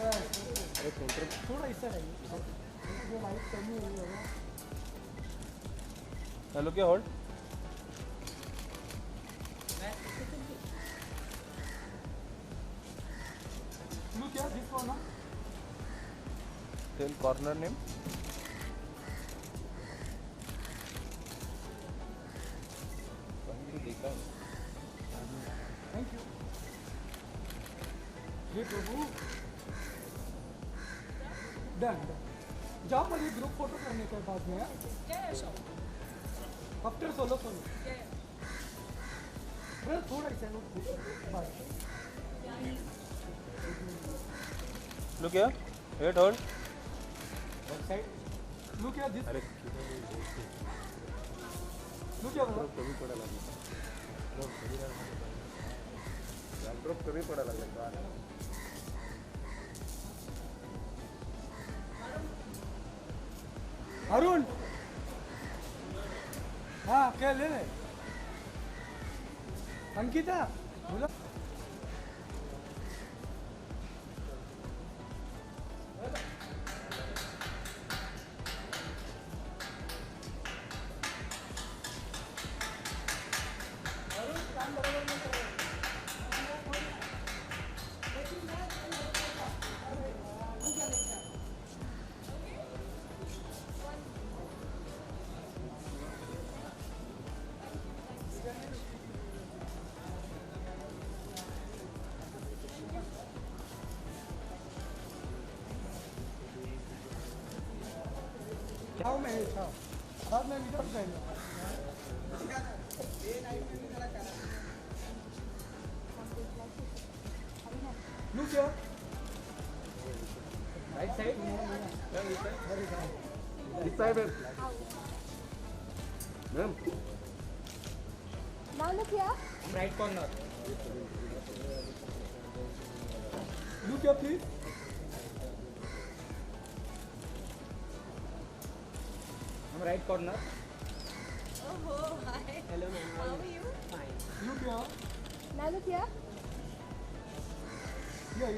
अरे सेंटर थोड़ा इस साइड आइए, जो लाइट कमी हुई होगा। हेलो क्या होल्ड लुक क्या दिस वन ना टेल कॉर्नर नेम देखा है थैंक यू। ये प्रभु डन जाओ मुझे ग्रुप फोटो करने के बाद में आफ्टर सोलो थोड़ा इसे बाय लो क्या वेट होल्ड साइड लुक या दिस अरे लुक या बोला कमी पड़ा लगा ड्रॉप कमी पड़ा लगा अरुण हाँ क्या ले ले अंकिता बोलो जाओ मैं जाओ बाद में वीडियो बनाएंगे लुक या राइट साइड इस side ma'am Now look here. Right corner look या प्लीज हम right corner Oh, hi. Hello ma'am How are you? Fine look या Now look here. या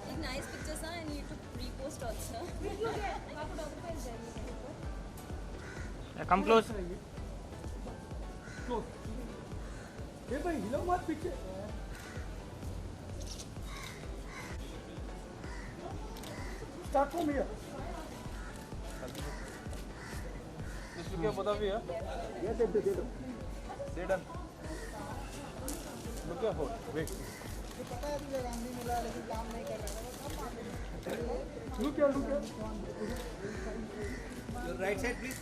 Like nice pictures, huh? And you took repost also. Come close. Close ये भाई हिलो मत पीछे start from here इसको क्या पता भी है ये दे दो डन लुक क्या होल्ड वेट लुक या Your right side, please.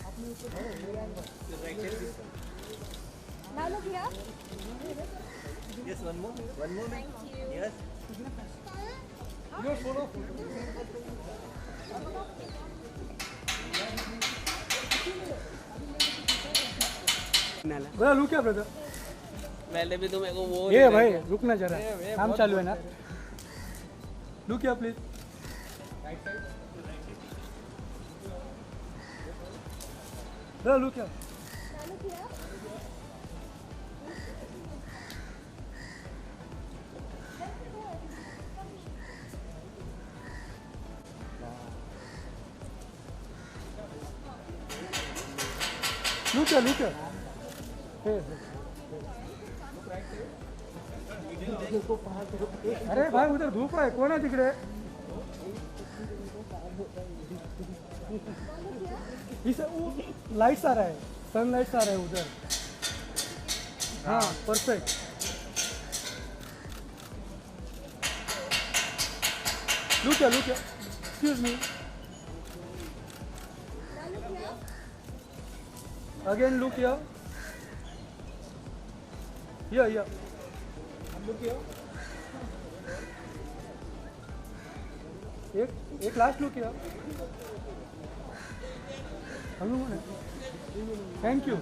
Your right side, please. Now look here. Yes, one more. One more. Thank you. Yes. Yo solo बोला लुक या ब्रदर पहले भी तो मेरे को वो ये भाई रुकना जरा काम चालू है ना लुक या प्लीज बोला लुक या Now look here. लुक या अरे भाई उधर धूप आहे कोण आहे तिकडे इस लाइट्स आ रहा है सनलाइट्स आ रहा है उधर हाँ परफेक्ट लुक या excuse me Now look here. Again look या लुक या एक लास्ट लुक या thank you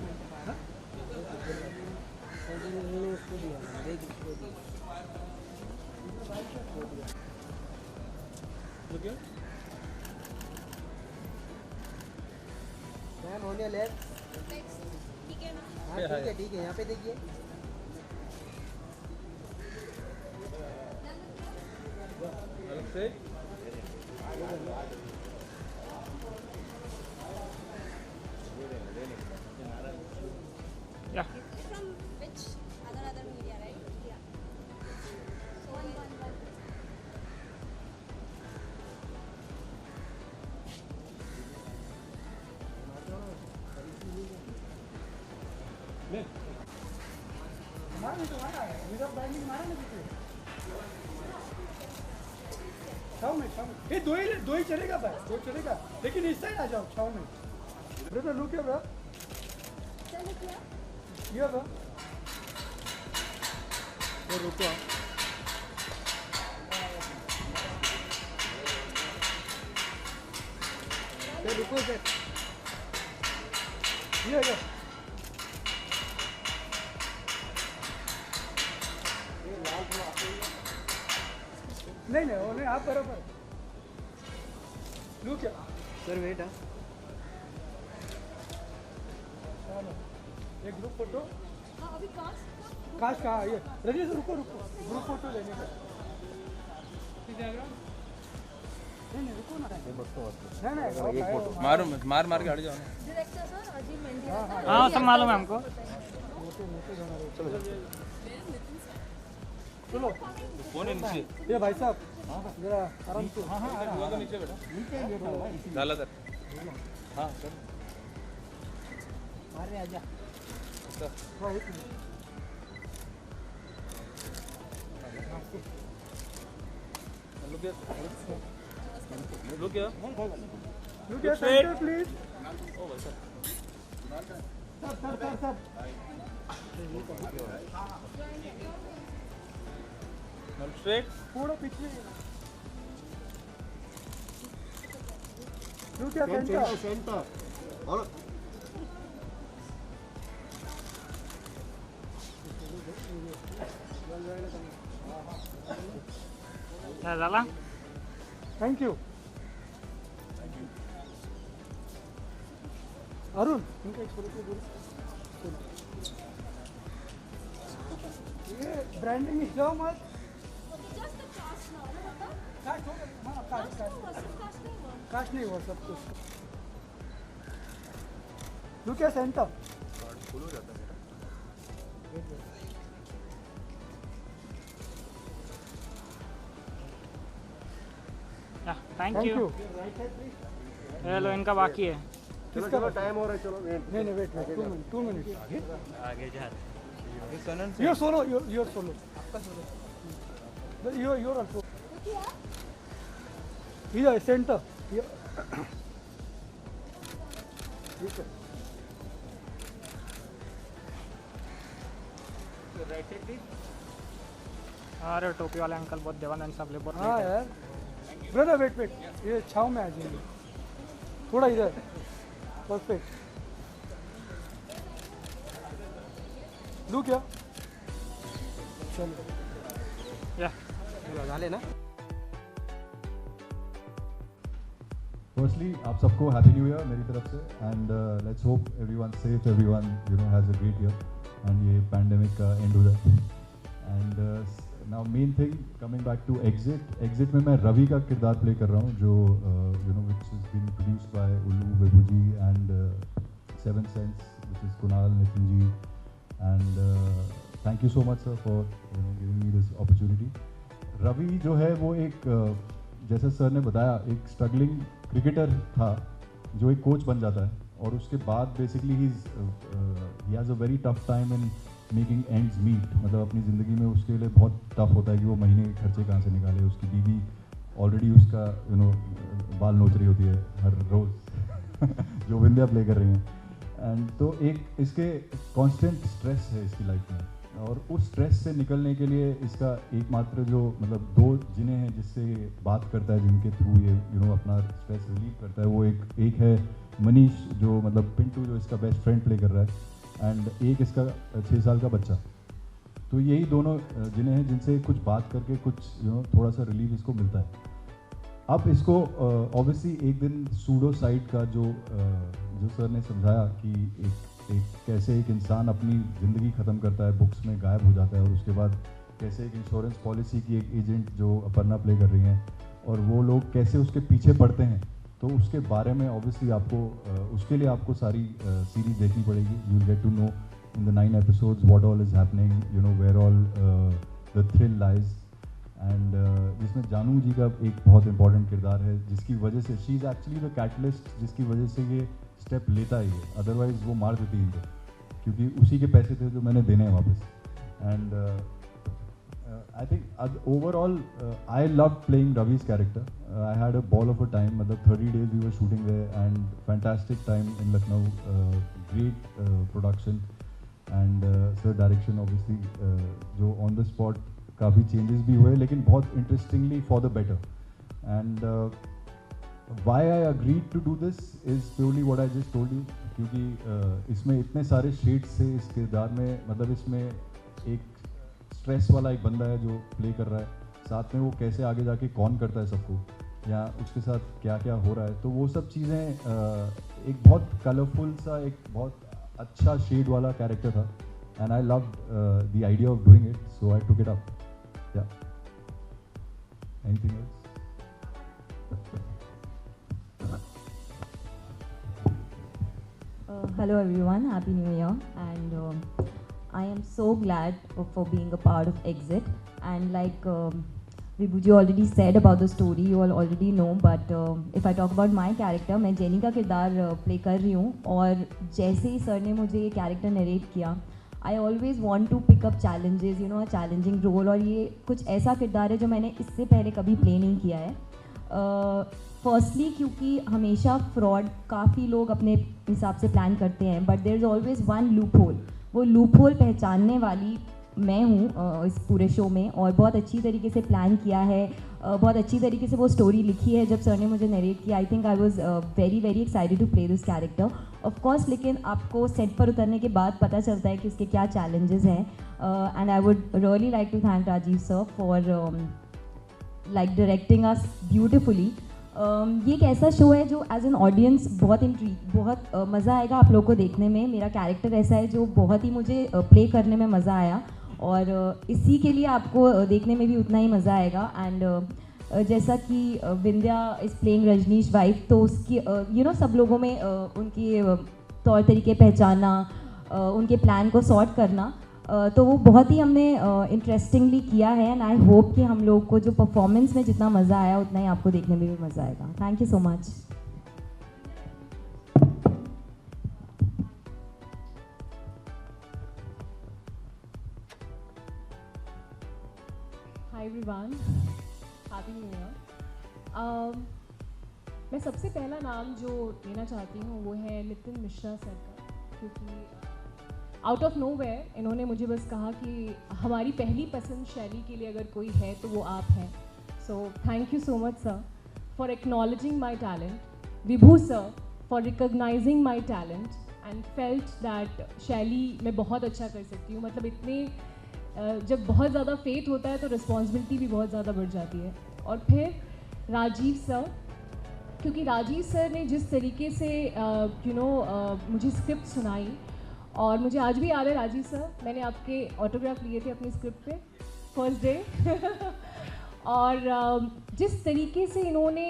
on your left. ठीक है ना? हाँ ठीक है यहाँ पे देखिए। अलग से Yeah. From which other media, right? Yeah. So one. मारा नहीं तो मारा है विदाउट बाइंडिंग मारा ना किसी छाव में ये दो ही चलेगा भाई, दो चलेगा लेकिन इस साइड आ जाओ छाव में। ब्रदर लुक हियर ब्रदर, चलो क्या? ये ब्रदर वो रुको रुको सर। ये नहीं वो नहीं, आप बराबर लुक क्या सर वेट। चलो एक ग्रुप फोटो। हाँ अभी कास्ट काश कहाँ ये रजनी से रुको ग्रुप फोटो लेने का। नहीं रुको ना, नहीं मारो मार के हट जाओ ना। डायरेक्टर सर अजीब मेहंदी हाँ सब मालूम है हमको। चलो कौन है नीचे? ये भाई साहब जरा आराम से। वो तो नीचे बैठा डाला सर। हाँ सर मारे आजा। लुक हियर लुक या सेंटर प्लीज। ओ भाई सर सर स्ट्रेट पूरा पीछे लुक या सेंटर। क्या झाला? थैंक यू अरुण इनका एक फोटो बोलो। ये ब्रांडिंग इज जाओ मत जस्ट द कास्ट नाउ ना बता। काश हो गया। हाँ काश काश नहीं हुआ सब कुछ। लुक या सेंटर। फुल हो जाता है मेरा। Thank thank you. You. Hello इनका बाकी है। किसका टाइम हो रहा है? चलो नहीं वेट 2 मिनट आगे जा। योर सोलो योर सोलो आपका solo your also here centre right side please. अरे टोपी वाले अंकल बहुत देवानंद साहब लेबर। हाँ यार ब्रदर वेट ये छाव में आ जाएंगे थोड़ा इधर। परफेक्ट लुक या चलो या लगा लेना। Firstly, आप सबको हैप्पी न्यू ईयर मेरी तरफ से and let's hope everyone safe, everyone has a great year and ये पैंडेमिक का एंड हो जाए। And now main thing coming back to Exit में मैं रवि का किरदार प्ले कर रहा हूँ जो which is been produced by Ullu Vibhu ji and seven sense which is Kunal Nitin ji and thank you so much sir for giving me this opportunity. Ravi जो है वो एक जैसे सर ने बताया एक स्ट्रगलिंग क्रिकेटर था जो एक कोच बन जाता है और उसके बाद बेसिकली ही has a very tough time in making ends meet. मतलब अपनी ज़िंदगी में उसके लिए बहुत टफ होता है कि वो महीने के खर्चे कहाँ से निकाले। उसकी बीवी ऑलरेडी उसका बाल नोच रही होती है हर रोज़ जो विंध्या प्ले कर रही हैं। एंड तो एक इसके कांस्टेंट स्ट्रेस है इसकी लाइफ में और उस स्ट्रेस से निकलने के लिए इसका एकमात्र जो मतलब दो जिन्हें हैं जिससे बात करता है जिनके थ्रू ये अपना स्ट्रेस रिलीव करता है वो एक है मनीष जो मतलब पिंटू जो इसका बेस्ट फ्रेंड प्ले कर रहा है एंड एक इसका 6 साल का बच्चा। तो यही दोनों जिन्हें हैं जिनसे कुछ बात करके कुछ थोड़ा सा रिलीफ इसको मिलता है। अब इसको ऑब्वियसली एक दिन सूडो साइड का जो जो सर ने समझाया कि कैसे एक इंसान अपनी ज़िंदगी ख़त्म करता है, बुक्स में गायब हो जाता है, और उसके बाद कैसे एक इंश्योरेंस पॉलिसी की एक एजेंट जो अपर्णा प्ले कर रही हैं और वो लोग कैसे उसके पीछे पड़ते हैं, तो उसके बारे में ऑब्वियसली आपको उसके लिए आपको सारी सीरीज़ देखनी पड़ेगी. You will get to know in the 9 episodes what all is happening, you know, where all the thrill lies. And जिसमें जानू जी का एक बहुत इंपॉर्टेंट किरदार है, जिसकी वजह से she is actually the catalyst, जिसकी वजह से ये स्टेप लेता ही है, अदरवाइज़ वो मार देती इनको, क्योंकि उसी के पैसे थे जो मैंने देने हैं वापस. And I think overall I love playing Ravi's character. I had a ball of a time. मतलब 30 days we were shooting there and fantastic time in Lucknow. Great production and sir direction. Obviously जो ऑन द स्पॉट काफ़ी changes भी हुए, लेकिन बहुत interestingly for the better. And why I agreed to do this is purely what I just told you, क्योंकि इसमें इतने सारे शेड्स थे इस किरदार में. मतलब इसमें एक स्ट्रेस वाला एक बंदा है जो प्ले कर रहा है, साथ में वो कैसे आगे जाके कौन करता है सबको, या उसके साथ क्या क्या हो रहा है. तो वो सब चीज़ें एक बहुत कलरफुल सा, एक बहुत अच्छा शेड वाला कैरेक्टर था. And I loved the idea of doing it, so I took it up. Yeah. Anything else? Hello everyone, Happy New Year, and I am so glad for being a part of Exit. And like Vibhuji already said about the story, you all already know, but if I talk about my character, मैं jenny का किरदार play कर रही हूँ. और जैसे ही sir ने मुझे ये कैरेक्टर नरेट किया, I always want to pick up challenges, you know, a challenging role. और ये कुछ ऐसा किरदार है जो मैंने इससे पहले कभी प्ले नहीं किया है. फर्स्टली क्योंकि हमेशा फ्रॉड काफ़ी लोग अपने हिसाब से प्लान करते हैं, but there is always one loop hole. वो लूप होल पहचानने वाली मैं हूँ इस पूरे शो में, और बहुत अच्छी तरीके से प्लान किया है, बहुत अच्छी तरीके से वो स्टोरी लिखी है. जब सर ने मुझे नरेट किया, I think I was very very excited to play this character. Of course, लेकिन आपको सेट पर उतरने के बाद पता चलता है कि उसके क्या चैलेंजेस हैं. And I would really like to thank Rajeev sir for like directing us beautifully. ये एक ऐसा शो है जो एज एन ऑडियंस बहुत मज़ा आएगा आप लोगों को देखने में. मेरा कैरेक्टर ऐसा है जो बहुत ही मुझे प्ले करने में मज़ा आया, और इसी के लिए आपको देखने में भी उतना ही मज़ा आएगा. एंड जैसा कि Vindhya is playing Rajneesh wife, तो उसकी यू नो सब लोगों में उनकी तौर तरीके पहचानना, उनके प्लान को सॉर्ट करना, तो वो बहुत ही हमने इंटरेस्टिंगली किया है. एंड आई होप कि हम लोग को जो परफॉर्मेंस में जितना मज़ा आया उतना ही आपको देखने में भी मज़ा आएगा. Thank you so much. Hi everyone, happy new year. मैं सबसे पहला नाम जो लेना चाहती हूँ वो है नितिन मिश्रा सर का, क्योंकि आउट ऑफ नोवेयर इन्होंने मुझे बस कहा कि हमारी पहली पसंद शैली के लिए अगर कोई है तो वो आप हैं. So thank you so much sir for acknowledging my talent. Vibhu sir for recognising my talent and felt that शैली मैं बहुत अच्छा कर सकती हूँ. मतलब इतने जब बहुत ज़्यादा फेथ होता है तो रिस्पॉन्सिबिलिटी भी बहुत ज़्यादा बढ़ जाती है. और फिर राजीव सर, क्योंकि राजीव सर ने जिस तरीके से मुझे स्क्रिप्ट सुनाई, और मुझे आज भी याद है राजीव सर, मैंने आपके ऑटोग्राफ लिए थे अपनी स्क्रिप्ट पे फर्स्ट डे. और जिस तरीके से इन्होंने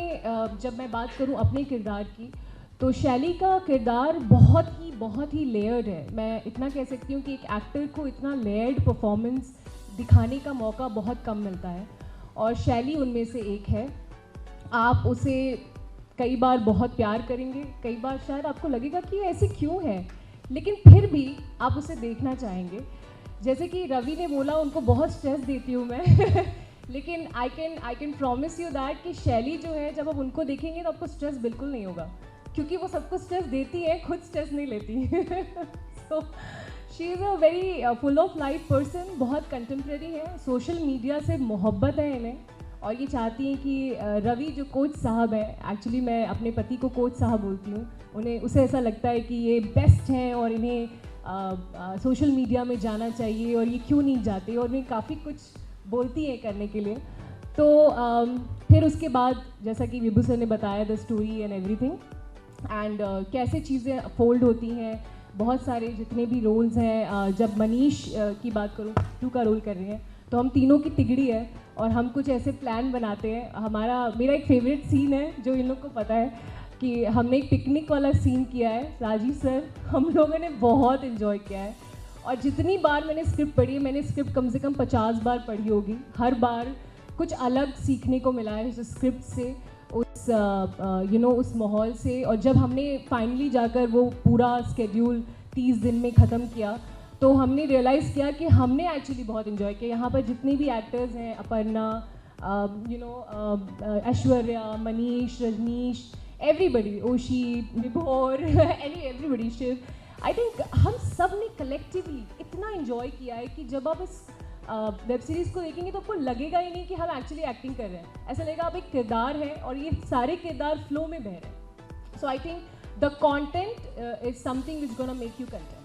जब मैं बात करूं अपने किरदार की, तो शैली का किरदार बहुत ही लेयर्ड है. मैं इतना कह सकती हूँ कि एक एक्टर को इतना लेयर्ड परफॉर्मेंस दिखाने का मौका बहुत कम मिलता है, और शैली उनमें से एक है. आप उसे कई बार बहुत प्यार करेंगे, कई बार शायद आपको लगेगा कि ऐसे क्यों है, लेकिन फिर भी आप उसे देखना चाहेंगे. जैसे कि रवि ने बोला उनको बहुत स्ट्रेस देती हूँ मैं लेकिन I can promise you that कि शैली जो है, जब आप उनको देखेंगे तो आपको स्ट्रेस बिल्कुल नहीं होगा, क्योंकि वो सबको स्ट्रेस देती है, खुद स्ट्रेस नहीं लेती. So she is a very full of life person. बहुत कंटेम्प्रेरी है, सोशल मीडिया से मोहब्बत है इन्हें, और ये चाहती हैं कि रवि जो कोच साहब है, एक्चुअली मैं अपने पति को कोच साहब बोलती हूँ, उसे ऐसा लगता है कि ये बेस्ट हैं और इन्हें सोशल मीडिया में जाना चाहिए और ये क्यों नहीं जाते, और इन्हें काफ़ी कुछ बोलती हैं करने के लिए. तो फिर उसके बाद जैसा कि विभू सर ने बताया the story and everything, and कैसे चीज़ें फोल्ड होती हैं, बहुत सारे जितने भी रोल्स हैं। जब मनीष की बात करूँ, टू का रोल कर रही हैं, तो हम तीनों की तिगड़ी है और हम कुछ ऐसे प्लान बनाते हैं। मेरा एक फेवरेट सीन है जो इन लोग को पता है कि हमने एक पिकनिक वाला सीन किया है। राजीव सर, हम लोगों ने बहुत इन्जॉय किया है और जितनी बार मैंने स्क्रिप्ट पढ़ी है, मैंने स्क्रिप्ट कम से कम 50 बार पढ़ी होगी। हर बार कुछ अलग सीखने को मिला है उस स्क्रिप्ट से, उस उस माहौल से। और जब हमने फाइनली जाकर वो पूरा स्केड्यूल 30 दिन में ख़त्म किया, तो हमने रियलाइज़ किया कि हमने एक्चुअली बहुत इन्जॉय किया। यहाँ पर जितने भी एक्टर्स हैं, अपर्णा, ऐश्वर्या, मनीष, रजनीश, एवरीबडी, ओशी, विभोर, एवरीबडी, शिव, आई थिंक हम सब ने कलेक्टिवली इतना इन्जॉय किया है कि जब आप इस वेब सीरीज़ को देखेंगे तो आपको लगेगा ही नहीं कि हम एक्चुअली एक्टिंग कर रहे हैं। ऐसा लगेगा आप एक किरदार है और ये सारे किरदार फ्लो में बह रहे हैं। So I think the content is something which gonna make you content.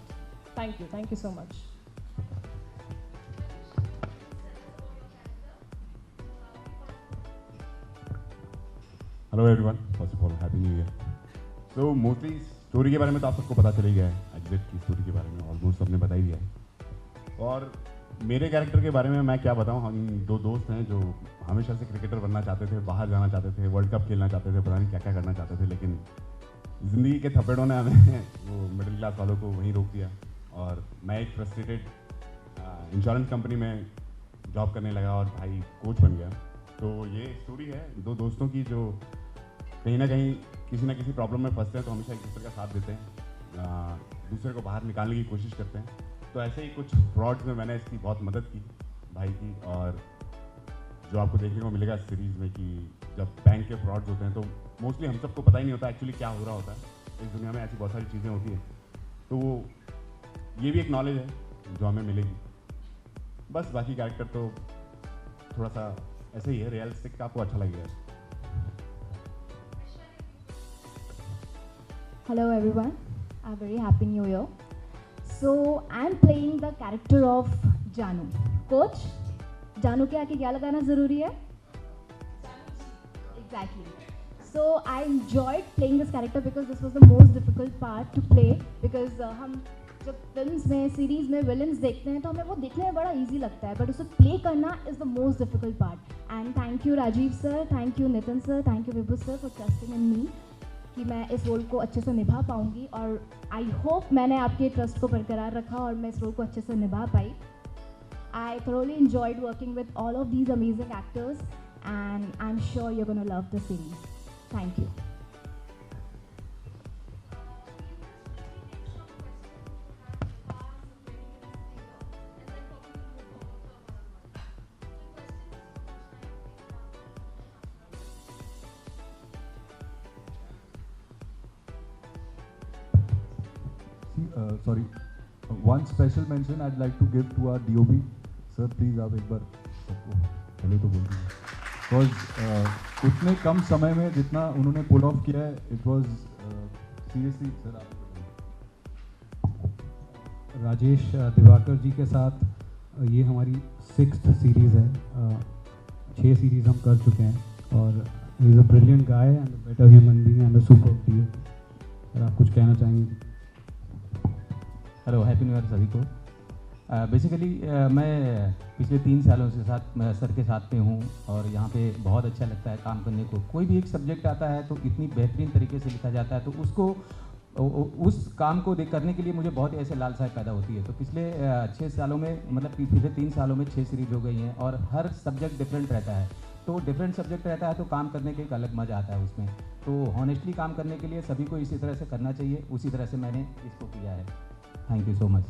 Thank you so much. Hello everyone, first of all happy new year. So mostly story के बारे में तो आप सबको पता चल ही गया है। एग्जिट की स्टोरी के बारे में ऑलमोस्ट सबने बता ही दिया है। और मेरे कैरेक्टर के बारे में मैं क्या बताऊं। हम दो दोस्त हैं जो हमेशा से क्रिकेटर बनना चाहते थे, बाहर जाना चाहते थे, वर्ल्ड कप खेलना चाहते थे, पता नहीं क्या क्या करना चाहते थे, लेकिन ज़िंदगी के थप्पड़ों ने हमें वो मिडिल क्लास वालों को वहीं रोक दिया। और मैं एक फ्रस्ट्रेटेड इंश्योरेंस कंपनी में जॉब करने लगा और भाई कोच बन गया। तो ये स्टोरी है दो दोस्तों की जो कहीं ना कहीं किसी ना किसी प्रॉब्लम में फंसते हैं, तो हमेशा एक दूसरे का साथ देते हैं, दूसरे को बाहर निकालने की कोशिश करते हैं। तो ऐसे ही कुछ फ्रॉड्स में मैंने इसकी बहुत मदद की भाई की। और जो आपको देखने को मिलेगा सीरीज़ में कि जब बैंक के फ्रॉड्स होते हैं तो मोस्टली हम सबको पता ही नहीं होता एक्चुअली क्या हो रहा होता है। इस दुनिया में ऐसी बहुत सारी चीज़ें होती हैं, तो वो ये भी एक नॉलेज है जो हमें मिलेगी। बस बाकी कैरेक्टर तो थोड़ा सा ऐसे ही है, रियलिस्टिक, आपको अच्छा लगेगा। Hello everyone, a very happy new year. So I'm playing the character of Janu. Coach, Janu के आके क्या लगाना ज़रूरी है? Exactly. So I enjoyed playing this character because this was the most difficult part to play because हम जब films में, series में विलन्स देखते हैं तो हमें वो देखने में बड़ा इजी लगता है, बट उसे प्ले करना is the most difficult part. And thank you Rajiv sir, thank you Nitin sir, thank you Vibhu sir for trusting in me कि मैं इस रोल को अच्छे से निभा पाऊँगी। और आई होप मैंने आपके ट्रस्ट को बरकरार रखा और मैं इस रोल को अच्छे से निभा पाई। आई thoroughly enjoyed working with all of these amazing actors and I'm sure you're going to love the series. Thank you. Sorry, one special mention I'd like to give to our DOP. Sir, please आप एक बार सबको पहले तो बोल दीजिए, because उतने कम समय में जितना उन्होंने पुल ऑफ किया है, इट वाज सीरियसली। सर आप राजेश दिवाकर जी के साथ ये हमारी 6th सीरीज़ है। 6 सीरीज़ हम कर चुके हैं और he is a brilliant guy and a better human being and a super duo. अगर आप कुछ कहना चाहेंगे। हेलो, हैप्पी न्यू ईयर सभी को। बेसिकली मैं पिछले 3 सालों से मैं सर के साथ में हूँ और यहाँ पे बहुत अच्छा लगता है काम करने को। कोई भी एक सब्जेक्ट आता है तो इतनी बेहतरीन तरीके से लिखा जाता है, तो उसको उस काम को करने के लिए मुझे बहुत ऐसे लालसाएँ पैदा होती है। तो पिछले 6 सालों में, मतलब पिछले 3 सालों में 6 सीरीज हो गई हैं और हर सब्जेक्ट डिफरेंट रहता है। तो डिफरेंट सब्जेक्ट रहता है तो काम करने का एक अलग मज़ा आता है उसमें। तो हॉनेस्टली काम करने के लिए सभी को इसी तरह से करना चाहिए, उसी तरह से मैंने इसको किया है। Thank you so much.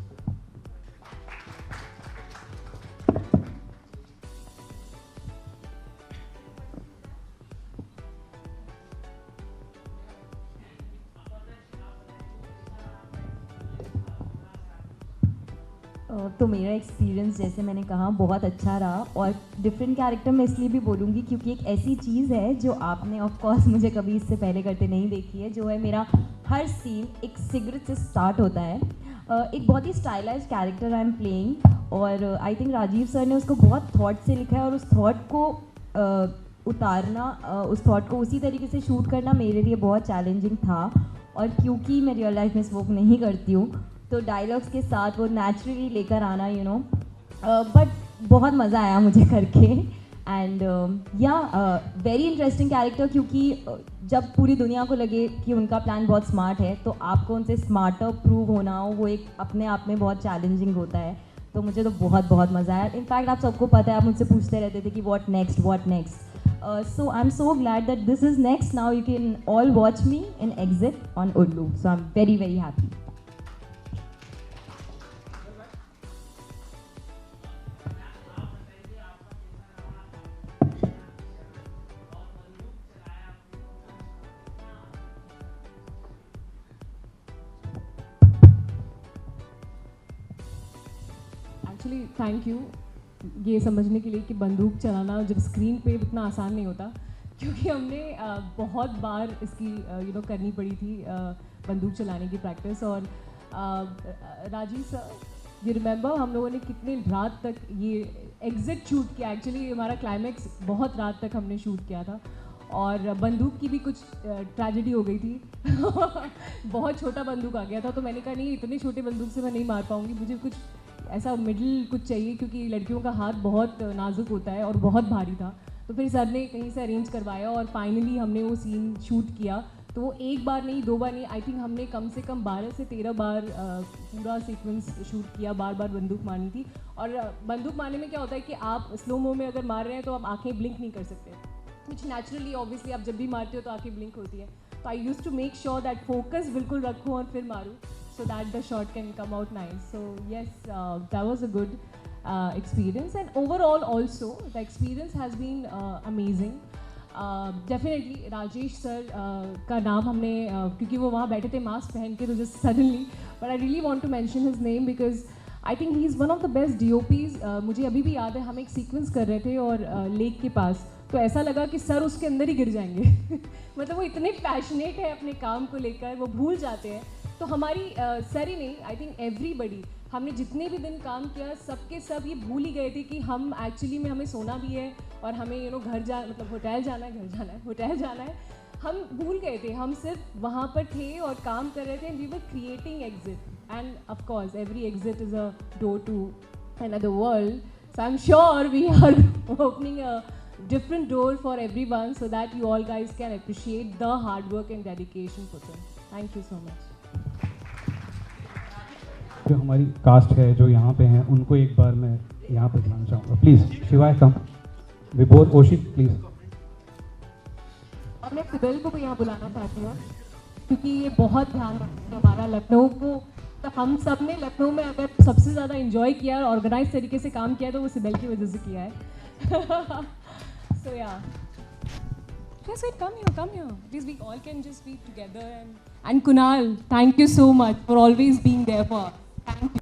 तो मेरा एक्सपीरियंस जैसे मैंने कहा बहुत अच्छा रहा और डिफरेंट कैरेक्टर मैं इसलिए भी बोलूँगी क्योंकि एक ऐसी चीज़ है जो आपने ऑफ कोर्स मुझे कभी इससे पहले करते नहीं देखी है, जो है मेरा हर सीन एक सिगरेट से स्टार्ट होता है। एक बहुत ही stylise character I am playing और आई थिंक राजीव सर ने उसको बहुत थॉट से लिखा है और उस थॉट को उतारना, उस थॉट को उसी तरीके से शूट करना मेरे लिए बहुत चैलेंजिंग था। और क्योंकि मैं रियल लाइफ में स्मोक नहीं करती हूँ तो डायलॉग्स के साथ वो नेचुरली लेकर आना बट बहुत मज़ा आया मुझे करके। एंड वेरी इंटरेस्टिंग कैरेक्टर, क्योंकि जब पूरी दुनिया को लगे कि उनका प्लान बहुत स्मार्ट है तो आपको उनसे स्मार्टर प्रूव होना वो एक अपने आप में बहुत चैलेंजिंग होता है। तो मुझे तो बहुत मज़ा आया। इनफैक्ट आप सबको पता है, आप मुझसे पूछते रहते थे कि what next. So I'm so glad that this is next. Now you can all watch me in Exit on Urdu. So I'm very happy. Actually thank you ये समझने के लिए कि बंदूक चलाना जब स्क्रीन पे इतना आसान नहीं होता, क्योंकि हमने बहुत बार इसकी करनी पड़ी थी बंदूक चलाने की प्रैक्टिस। और राजीव सर, यू रिमेंबर हम लोगों ने कितने रात तक ये एग्जिट शूट किया। एक्चुअली हमारा क्लाइमैक्स बहुत रात तक हमने शूट किया था और बंदूक की भी कुछ ट्रेजेडी हो गई थी बहुत छोटा बंदूक आ गया था, तो मैंने कहा नहीं, इतने छोटे बंदूक से मैं नहीं मार पाऊँगी, मुझे कुछ ऐसा मिडिल कुछ चाहिए, क्योंकि लड़कियों का हाथ बहुत नाजुक होता है और बहुत भारी था। तो फिर सर ने कहीं से अरेंज करवाया और फाइनली हमने वो सीन शूट किया। तो वो एक बार नहीं, 2 बार नहीं, आई थिंक हमने कम से कम 12 से 13 बार पूरा सीक्वेंस शूट किया, बार बंदूक मारनी थी। और बंदूक मारने में क्या होता है कि आप स्लो मो में अगर मार रहे हैं तो आप आँखें ब्लिंक नहीं कर सकते, कुछ नेचुरली ऑब्वियसली आप जब भी मारते हो तो आँखें ब्लिंक होती है। तो I use to make sure that focus बिल्कुल रखूँ और फिर मारूँ, so that the shot can come out nice. So yes, that was a good experience, and overall also the experience has been amazing. Definitely Rajesh sir का नाम हमने क्योंकि वो वहाँ बैठे थे मास्क पहन के, तो just suddenly, but I really want to mention his name because I think he is one of the best DOPs. मुझे अभी भी याद है हम एक सीक्वेंस कर रहे थे और लेक के पास, तो ऐसा लगा कि सर उसके अंदर ही गिर जाएंगे मतलब वो इतने पैशनेट है अपने काम को लेकर, वो भूल जाते हैं। तो हमारी सर ही नहीं, आई थिंक एवरीबडी, हमने जितने भी दिन काम किया सबके सब ये भूल ही गए थे कि हम एक्चुअली में हमें सोना भी है और हमें घर मतलब होटल जाना है, हम भूल गए थे। हम सिर्फ वहाँ पर थे और काम कर रहे थे, we were creating Exit, and of course every exit is a door to another world. So I am sure we are opening a different door for everyone so that you all guys can appreciate the hard work and dedication put in. Thank you so much. जो हमारी cast है जो यहाँ पे हैं उनको एक बार मैं यहाँ पे बुलाना चाहूँगा, प्लीज़ शिवाय कम, विभोर, ओशित प्लीज़। और मैं सिबेल को भी यहाँ बुलाना चाहती हूँ क्योंकि ये बहुत ध्यान रखते हैं हमारा लखनऊ को। तो हम सब ने लखनऊ में अगर सबसे ज़्यादा इन्जॉय किया और ऑर्गेनाइज तरीके से काम किया तो वो सिबेल की वजह से किया है So yeah. Yes, wait, come here. At least we all can just be together. And Kunal, thank you so much for always being there for us. Thank you.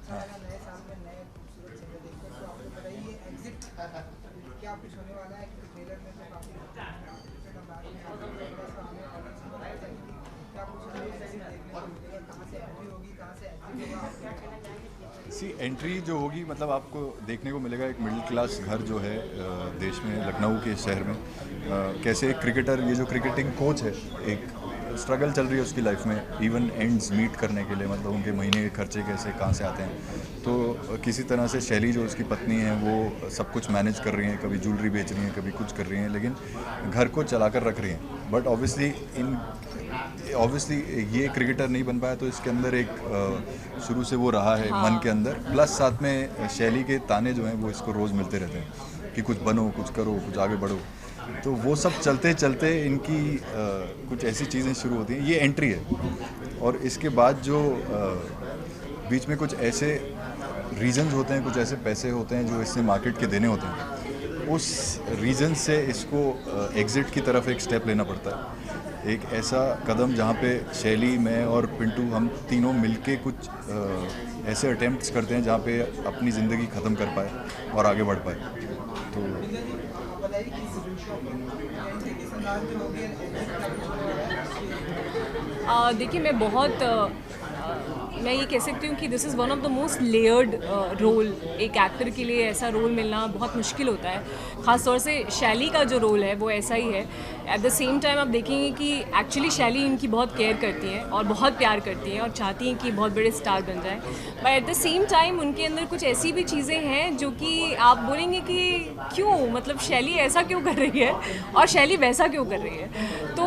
नए साल में नए खूबसूरत चेहरे देखकर तो आपको बताइए ये एग्जिट क्या कुछ होने वाला है, क्योंकि ट्रेलर में तो काफ़ी क्या कुछ देखने को मिलेगा, कहाँ से एंट्री होगी, कहाँ से एग्जिट होगा? सी एंट्री जो होगी मतलब आपको देखने को मिलेगा एक मिडिल क्लास घर जो है देश में, लखनऊ के शहर में, कैसे एक क्रिकेटर, ये जो क्रिकेटिंग कोच है, एक स्ट्रगल चल रही है उसकी लाइफ में इवन एंड्स मीट करने के लिए, मतलब उनके महीने के खर्चे कैसे कहाँ से आते हैं। तो किसी तरह से शैली जो उसकी पत्नी है वो सब कुछ मैनेज कर रही हैं, कभी ज्वेलरी बेच रही हैं, कभी कुछ कर रही हैं, लेकिन घर को चला कर रख रही हैं। बट ऑब्वियसली ये क्रिकेटर नहीं बन पाया, तो इसके अंदर एक शुरू से वो रहा है मन के अंदर, प्लस साथ में शैली के ताने जो हैं वो इसको रोज़ मिलते रहते हैं कि कुछ बनो, कुछ करो, कुछ आगे बढ़ो। तो वो सब चलते चलते इनकी कुछ ऐसी चीज़ें शुरू होती हैं। ये एंट्री है और इसके बाद जो बीच में कुछ ऐसे रीजन्स होते हैं, कुछ ऐसे पैसे होते हैं जो इससे मार्केट के देने होते हैं, उस रीज़न से इसको एग्ज़िट की तरफ एक स्टेप लेना पड़ता है। एक ऐसा कदम जहाँ पे शैली, मैं और पिंटू, हम तीनों मिलके कुछ ऐसे अटेम्प्ट्स करते हैं जहाँ पे अपनी ज़िंदगी ख़त्म कर पाए और आगे बढ़ पाए। तो देखिए मैं बहुत मैं ये कह सकती हूँ कि this is one of the most layered role. एक एक्टर के लिए ऐसा रोल मिलना बहुत मुश्किल होता है, ख़ास तौर से शैली का जो रोल है वो ऐसा ही है। एट द सेम टाइम आप देखेंगे कि एक्चुअली शैली इनकी बहुत केयर करती हैं और बहुत प्यार करती हैं और चाहती हैं कि बहुत बड़े स्टार बन जाएं, but at the same time उनके अंदर कुछ ऐसी भी चीज़ें हैं जो कि आप बोलेंगे कि क्यों, मतलब शैली ऐसा क्यों कर रही है और शैली वैसा क्यों कर रही है। तो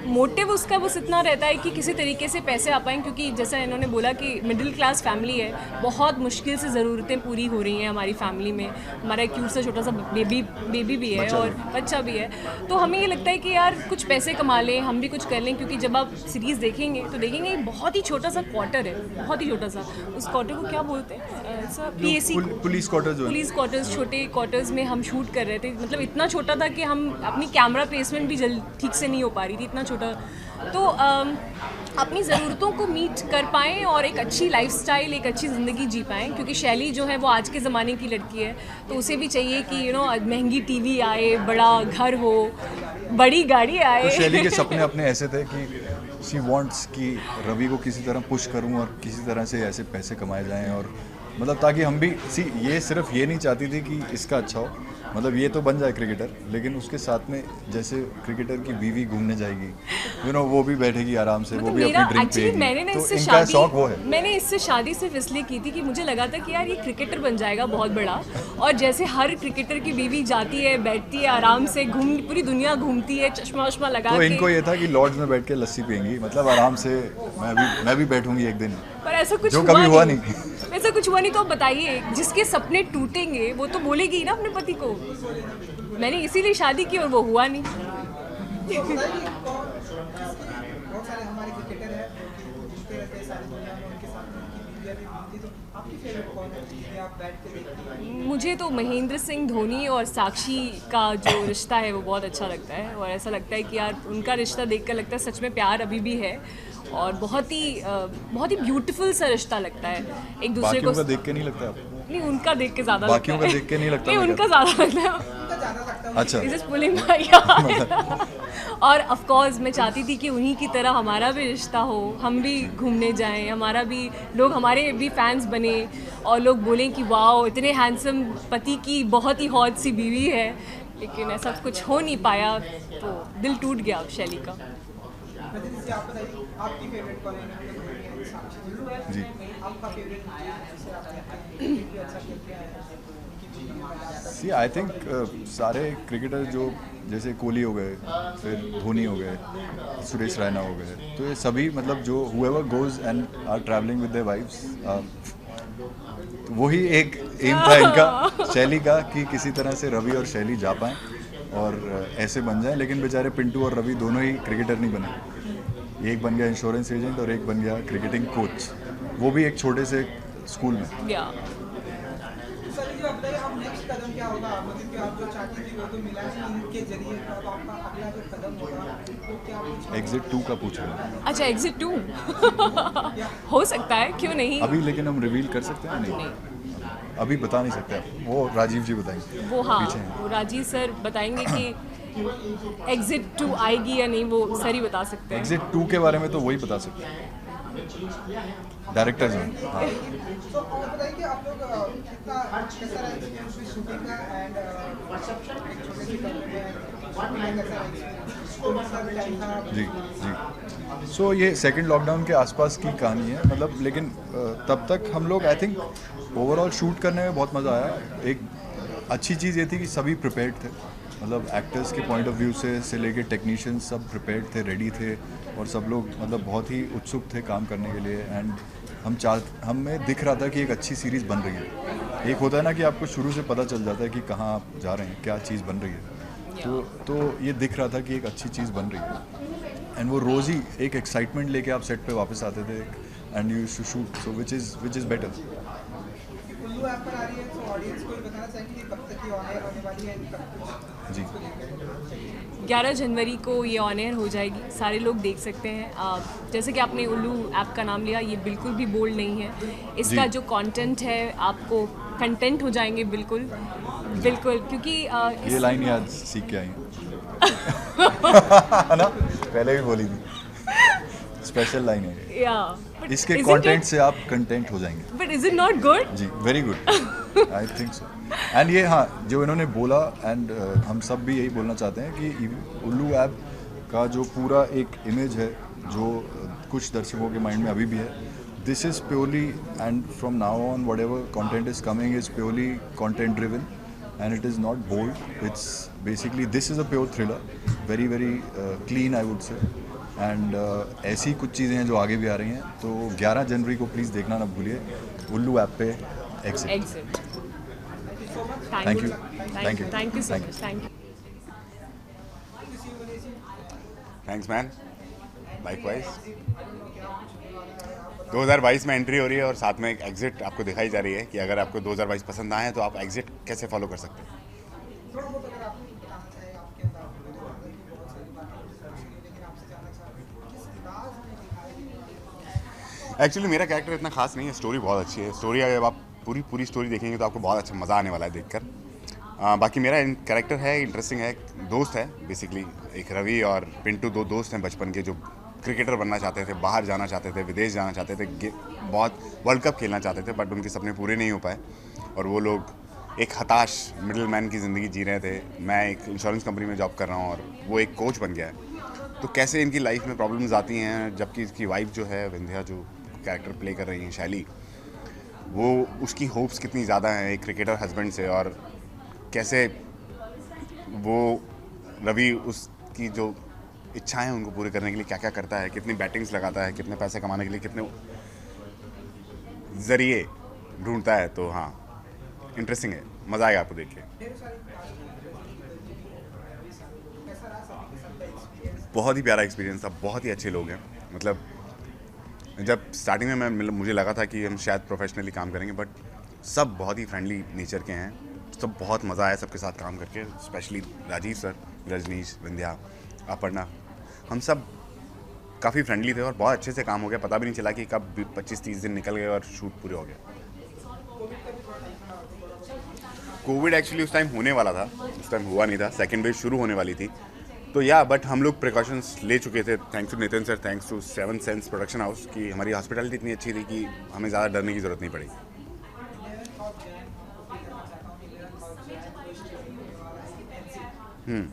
मोटिव उसका बस इतना रहता है कि किसी तरीके से पैसे आ पाएँ, क्योंकि जैसा इन्होंने बोला कि मिडिल क्लास फैमिली है, बहुत मुश्किल से ज़रूरतें पूरी हो रही हैं हमारी फैमिली में। हमारा एक क्यूट सा छोटा सा बेबी भी है और बच्चा भी है, तो हमें ये लगता है कि यार कुछ पैसे कमा लें, हम भी कुछ कर लें, क्योंकि जब आप सीरीज़ देखेंगे तो देखेंगे बहुत ही छोटा सा क्वार्टर है, बहुत ही छोटा सा। उस क्वार्टर को क्या बोलते हैं, PAC, पुलिस क्वार्टर्स, छोटे क्वार्टर्स में हम शूट कर रहे थे। मतलब इतना छोटा था कि हम अपनी कैमरा प्लेसमेंट भी ठीक से नहीं हो पा रही थी, इतना छोटा। तो अपनी ज़रूरतों को मीट कर पाएँ और एक अच्छी लाइफस्टाइल, एक अच्छी ज़िंदगी जी पाएँ, क्योंकि शैली जो है वो आज के ज़माने की लड़की है, तो उसे भी चाहिए कि महंगी टीवी आए, बड़ा घर हो, बड़ी गाड़ी आए। तो शैली के सपने अपने ऐसे थे कि शी वांट्स कि रवि को किसी तरह पुश करूं और किसी तरह से ऐसे पैसे कमाए जाएं, और मतलब ताकि हम भी ये सिर्फ ये नहीं चाहती थी कि इसका अच्छा हो, मतलब ये तो बन जाए क्रिकेटर, लेकिन उसके साथ में जैसे क्रिकेटर की बीवी घूमने जाएगी, वो भी बैठेगी आराम से, वो भी अपनी ड्रिंक पिएगी, तो इनका शौक वो है। मैंने इससे शादी सिर्फ इसलिए की थी कि मुझे लगा था कि यार ये क्रिकेटर बन जाएगा बहुत बड़ा, और जैसे हर क्रिकेटर की बीवी जाती है, बैठती है आराम से, पूरी दुनिया घूमती है, चश्मा वश्मा लगा तो के। इनको ये था कि लॉर्ड्स में बैठ के लस्सी पियेंगी, मतलब आराम से मैं भी बैठूंगी एक दिन, पर ऐसा कुछ जो कभी हुआ नहीं। ऐसा कुछ हुआ नहीं। तो बताइए, जिसके सपने टूटेंगे वो तो बोलेगी ना अपने पति को, मैंने इसीलिए शादी की और वो हुआ नहीं। बहुत सारे हमारे क्रिकेटर हैं जिसके रहते हैं सारी दुनिया में, उनके साथ उनकी बीवियां भी मिलती, तो आपकी फेवरेट कौन है जिसे आप बैठ के देखती हैं? मुझे तो महेंद्र सिंह धोनी और साक्षी का जो रिश्ता है वो बहुत अच्छा लगता है, और ऐसा लगता है कि यार उनका रिश्ता देखकर लगता है सच में प्यार अभी भी है, और बहुत ही ब्यूटीफुल सा रिश्ता लगता है एक दूसरे को। देख के नहीं लगता आपको? नहीं, उनका देख के ज़्यादा बाकियों का देख के नहीं लगता? नहीं, उनका ज़्यादा लगता है। अच्छा। और ऑफ कोर्स मैं चाहती थी कि उन्हीं की तरह हमारा भी रिश्ता हो, हम भी घूमने जाएं, हमारा भी लोग हमारे भी फैंस बने और लोग बोलें कि वाओ इतने हैंडसम पति की बहुत ही हॉट सी बीवी है, लेकिन ऐसा कुछ हो नहीं पाया, तो दिल टूट गया शैली का। आपकी फेवरेट कौन है? जी, आपका फेवरेट सी आई थिंक सारे क्रिकेटर जो जैसे कोहली हो गए, फिर धोनी हो गए, सुरेश रैना हो गए, तो ये सभी मतलब जो whoever goes and are traveling with their wives, तो वही एक एम था इनका, शैली का, कि किसी तरह से रवि और शैली जा पाएँ और ऐसे बन जाएं। लेकिन बेचारे पिंटू और रवि दोनों ही क्रिकेटर नहीं बने, एक बन गया इंश्योरेंस एजेंट और एक बन गया क्रिकेटिंग कोच, वो भी एक छोटे से स्कूल में। सर जी, आप बताइए अब नेक्स्ट कदम क्या होगा? मतलब कि आप जो चाहती थी वो तो मिला है इनके जरिए, तो अब आपका अगला जो कदम होगा वो क्या कुछ? एग्जिट 2 का पूछ रहे हैं। अच्छा, एग्जिट 2 हो सकता है, क्यों नहीं अभी, लेकिन हम रिवील कर सकते हैं? नहीं, अभी बता नहीं सकते, वो राजीव जी बताएंगे। वो वो राजीव सर बताएंगे कि एग्जिट 2 आएगी या नहीं, वो सर ही बता सकते हैं। एग्जिट 2 के बारे में तो वही बता सकते हैं, डायरेक्टर्स हैं। तो और बताइए कि आप लोग कितना कैसा रहा एक्सपीरियंस शूटिंग का, एंड एक छोटे से कमरे में कैसा रहा? जी। सो ये सेकंड लॉकडाउन के आसपास की कहानी है, मतलब, लेकिन तब तक हम लोग आई थिंक ओवरऑल शूट करने में बहुत मज़ा आया। एक अच्छी चीज़ ये थी कि सभी प्रिपेयर्ड थे, मतलब एक्टर्स के पॉइंट ऑफ व्यू से लेके टेक्नीशियंस सब प्रिपेयर्ड थे, रेडी थे, और सब लोग मतलब बहुत ही उत्सुक थे काम करने के लिए। एंड हमें दिख रहा था कि एक अच्छी सीरीज़ बन रही है। एक होता है ना कि आपको शुरू से पता चल जाता है कि कहाँ आप जा रहे हैं, क्या चीज़ बन रही है, तो ये दिख रहा था कि एक अच्छी चीज़ बन रही है। एंड वो रोज़ ही एक एक्साइटमेंट लेके आप सेट पे वापस आते थे, and you to shoot, so which is better. Ullu app पर आ रही है, तो ऑडियंस को बताना चाहिए कि कब तक ये ऑन एयर होने वाली है? जी, 11 जनवरी को ये ऑन एयर हो जाएगी, सारे लोग देख सकते हैं। जैसे कि आपने उल्लू ऐप का नाम लिया, ये बिल्कुल भी बोल्ड नहीं है, इसका जो कंटेंट है आपको कंटेंट हो जाएंगे बिल्कुल बिल्कुल, क्योंकि ये लाइन ही आज सीख के आई है ना, पहले भी बोली थी, स्पेशल लाइन है ये। इसके कंटेंट से आप कंटेंट हो जाएंगे। But is it not good? जी, very good, I think so. And ये हाँ, जो इन्होंने बोला एंड हम सब भी यही बोलना चाहते हैं कि उल्लू ऐप का जो पूरा एक इमेज है जो कुछ दर्शकों के माइंड में अभी भी है, this is purely and from now on whatever content is coming is purely content driven and it is not bold, it's basically this is a pure thriller, very very clean I would say. And ऐसी कुछ चीज़ें हैं जो आगे भी आ रही हैं, तो 11 जनवरी को प्लीज़ देखना ना भूलिए उल्लू ऐप पे exit. Thank you so much, thank you. Thanks man, likewise. 2022 में एंट्री हो रही है और साथ में एक एग्जिट आपको दिखाई जा रही है कि अगर आपको 2022 पसंद आए तो आप एग्जिट कैसे फॉलो कर सकते हैं। एक्चुअली मेरा कैरेक्टर इतना खास नहीं है, स्टोरी बहुत अच्छी है। स्टोरी अगर आप पूरी स्टोरी देखेंगे तो आपको बहुत अच्छा मज़ा आने वाला है देखकर। बाकी मेरा कैरेक्टर है, इंटरेस्टिंग है, दोस्त है बेसिकली। एक रवि और पिंटू, दो दोस्त हैं बचपन के जो क्रिकेटर बनना चाहते थे, बाहर जाना चाहते थे, विदेश जाना चाहते थे, बहुत वर्ल्ड कप खेलना चाहते थे, बट उनके सपने पूरे नहीं हो पाए और वो लोग एक हताश मिडिल मैन की ज़िंदगी जी रहे थे। मैं एक इंश्योरेंस कंपनी में जॉब कर रहा हूँ और वो एक कोच बन गया है। तो कैसे इनकी लाइफ में प्रॉब्लम्स आती हैं, जबकि इसकी वाइफ जो है विंध्या, जो कैरेक्टर प्ले कर रही हैं शैली, वो उसकी होप्स कितनी ज़्यादा हैं एक क्रिकेटर हस्बैंड से, और कैसे वो रवि उसकी जो इच्छाएं हैं उनको पूरी करने के लिए क्या क्या करता है, कितनी बैटिंग्स लगाता है, कितने पैसे कमाने के लिए कितने ज़रिए ढूंढता है। तो हाँ, इंटरेस्टिंग है, मज़ा आएगा आपको देख के। बहुत ही प्यारा एक्सपीरियंस था, बहुत ही अच्छे लोग हैं। मतलब जब स्टार्टिंग में मुझे लगा था कि हम शायद प्रोफेशनली काम करेंगे, बट सब बहुत ही फ्रेंडली नेचर के हैं, सब बहुत मज़ा आया सबके साथ काम करके। स्पेशली राजीव सर, रजनीश, विंध्या, अपर्णा, हम सब काफ़ी फ्रेंडली थे और बहुत अच्छे से काम हो गया। पता भी नहीं चला कि कब 25-30 दिन निकल गए और शूट पूरे हो गया। कोविड एक्चुअली उस टाइम होने वाला था, उस टाइम हुआ नहीं था, सेकेंड वेव शुरू होने वाली थी। तो बट हम लोग प्रिकॉशंस ले चुके थे, thanks to Nitin sir, thanks to 7 sense production house की हमारी हॉस्पिटलिटी इतनी अच्छी थी कि हमें ज़्यादा डरने की ज़रूरत नहीं पड़ी। Hmm.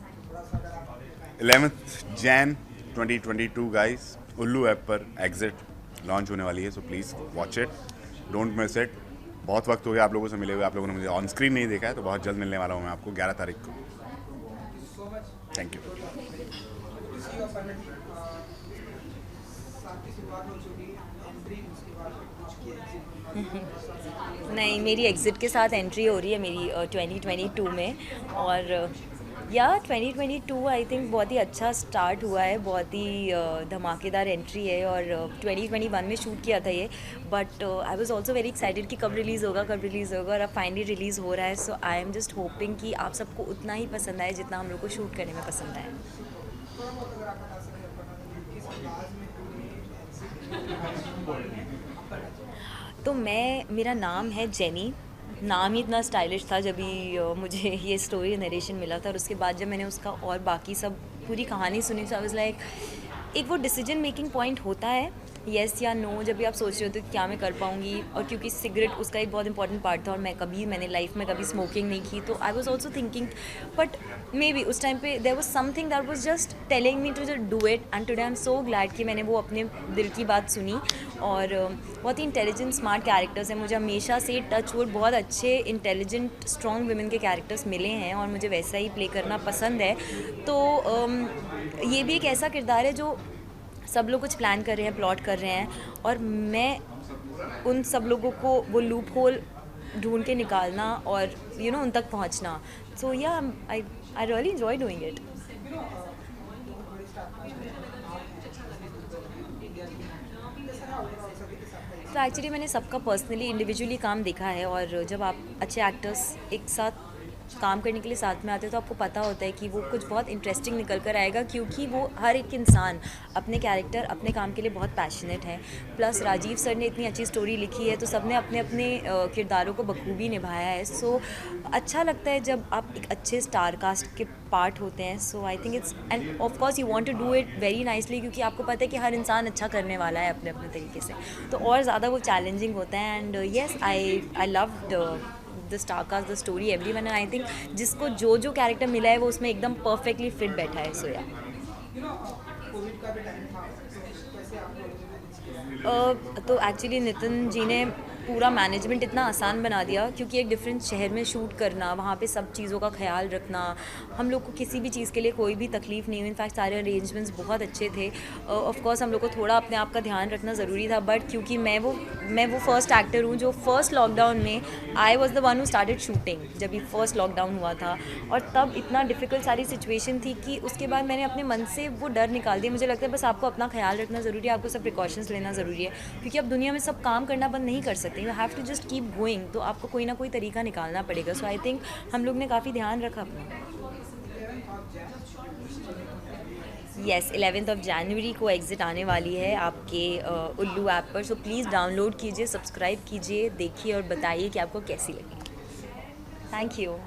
11th Jan 2022 गाइस, उल्लू ऐप पर एग्जिट लॉन्च होने वाली है, so please watch it, don't miss it. बहुत वक्त हो गया आप लोगों से मिले हुए, आप लोगों ने मुझे ऑन स्क्रीन नहीं देखा है, तो बहुत जल्द मिलने वाला हूँ मैं आपको 11 तारीख को। Thank you. नहीं, मेरी एग्ज़िट के साथ एंट्री हो रही है मेरी 2022 में, और 2022 आई थिंक बहुत ही अच्छा स्टार्ट हुआ है, बहुत ही धमाकेदार एंट्री है। और 2021 में शूट किया था ये, but I was also very excited कि कब रिलीज़ होगा और अब फाइनली रिलीज़ हो रहा है। सो आई एम जस्ट होपिंग कि आप सबको उतना ही पसंद आए जितना हम लोग को शूट करने में पसंद आए। तो मेरा नाम है जेनी, नाम ही इतना स्टाइलिश था जब भी मुझे ये स्टोरी नरेशन मिला था, और उसके बाद जब मैंने उसका और बाकी सब पूरी कहानी सुनी, तो आई वाज लाइक, एक वो डिसीजन मेकिंग पॉइंट होता है, येस या नो, जब भी आप सोच रहे हो तो क्या मैं कर पाऊँगी। और क्योंकि सिगरेट उसका एक बहुत इंपॉर्टेंट पार्ट था, और मैंने लाइफ में कभी स्मोकिंग नहीं की, तो I was also thinking, but maybe उस टाइम पे there was something that was just telling me to just do it, and today I am so glad कि मैंने वो अपने दिल की बात सुनी। और बहुत ही इंटेलिजेंट स्मार्ट कैरेक्टर्स हैं, मुझे हमेशा से टचवुड बहुत अच्छे इंटेलिजेंट स्ट्रॉन्ग वुमेन के कैरेक्टर्स मिले हैं, और मुझे वैसा ही प्ले करना पसंद है। तो ये भी एक ऐसा किरदार है जो सब लोग कुछ प्लान कर रहे हैं, प्लॉट कर रहे हैं, और मैं उन सब लोगों को वो लूप होल ढूंढ के निकालना और उन तक पहुंचना। So I really enjoy doing it. तो एक्चुअली मैंने सबका पर्सनली इंडिविजुअली काम देखा है, और जब आप अच्छे एक्टर्स एक साथ काम करने के लिए साथ में आते हैं तो आपको पता होता है कि वो कुछ बहुत इंटरेस्टिंग निकल कर आएगा, क्योंकि वो हर एक इंसान अपने कैरेक्टर अपने काम के लिए बहुत पैशनेट है। प्लस राजीव सर ने इतनी अच्छी स्टोरी लिखी है तो सब ने अपने अपने किरदारों को बखूबी निभाया है। सो अच्छा लगता है जब आप एक अच्छे स्टार कास्ट के पार्ट होते हैं। So I think it's and of course you want to do it very nicely, क्योंकि आपको पता है कि हर इंसान अच्छा करने वाला है अपने अपने तरीके से, तो और ज़्यादा वो चैलेंजिंग होता है। And yes I loved the star cast, the story, everyone, and I think जिसको जो जो कैरेक्टर मिला है वो उसमें एकदम परफेक्टली फिट बैठा है। सो या तो एक्चुअली नितिन जी ने पूरा मैनेजमेंट इतना आसान बना दिया, क्योंकि एक डिफरेंट शहर में शूट करना, वहाँ पे सब चीज़ों का ख्याल रखना, हम लोग को किसी भी चीज़ के लिए कोई भी तकलीफ़ नहीं हुई। इनफैक्ट सारे अरेंजमेंट्स बहुत अच्छे थे। ऑफ कोर्स हम लोग को थोड़ा अपने आप का ध्यान रखना ज़रूरी था, बट क्योंकि मैं वो फर्स्ट एक्टर हूँ जो फर्स्ट लॉकडाउन में I was the one who started shooting, जब ये फर्स्ट लॉकडाउन हुआ था, और तब इतना डिफ़िकल्ट सारी सिचुएशन थी कि उसके बाद मैंने अपने मन से वो डर निकाल दिया। मुझे लगता है बस आपको अपना ख्याल रखना ज़रूरी है, आपको सब प्रिकॉशंस लेना ज़रूरी है, क्योंकि अब दुनिया में सब काम करना बंद नहीं कर सकते। You have to just keep going, तो आपको कोई ना कोई तरीका निकालना पड़ेगा। सो आई थिंक हम लोग ने काफ़ी ध्यान रखा अपना। येस, 11th ऑफ जनवरी को एग्ज़िट आने वाली है आपके उल्लू ऐप पर। सो प्लीज़ डाउनलोड कीजिए, सब्सक्राइब कीजिए, देखिए और बताइए कि आपको कैसी लगी। Thank you.